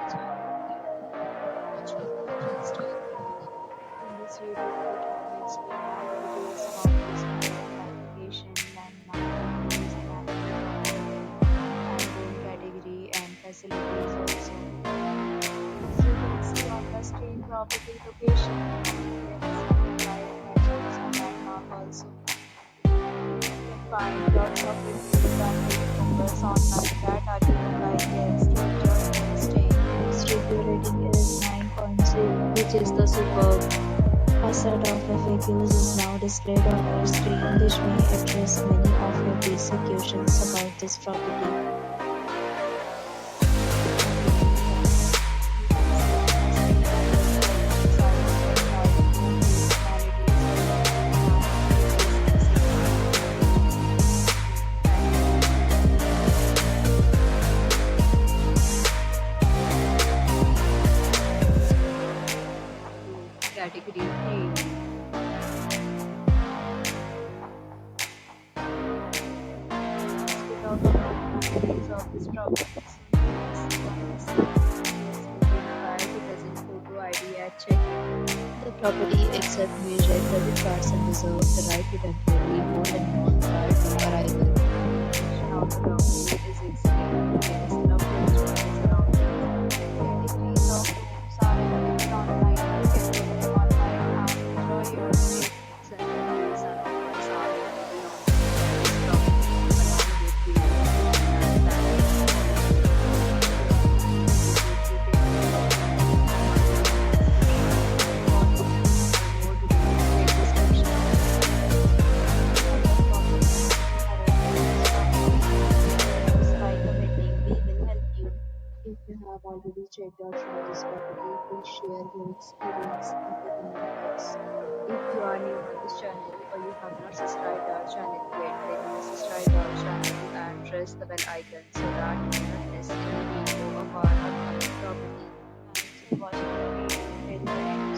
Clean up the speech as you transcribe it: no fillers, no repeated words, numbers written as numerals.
In this video, we try to explain all the details about this product, location, landmark, reviews, and room category and facilities also. So you can see on the screen property location, and there is live measures and landmark also. You can find lots of reviews and rating numbers online that are given by guests who enjoy their stay. Its review rating is 9.0, which is the superb. A set of FAQs is now displayed on your screen, which may address many of your basic questions about this property. Category 3. To talk about the amenities of this property, so it doesn't photo ID at check-in. The property accepts major credit cards and reserves the right to temporarily hold an amount prior to arrival. Location of the property is excellent. There is enough choices around it. Categories of rooms are available online. You can book them online and enjoy your stay. Central and offers are available on this property along with the and if you have already checked out from this property, please share your experience in the comment box. If you are new on this channel or you have not subscribed our channel yet, then you must subscribe our channel and press the bell icon so that you do not miss any video of our upcoming property. Thanks for watching the video till the end.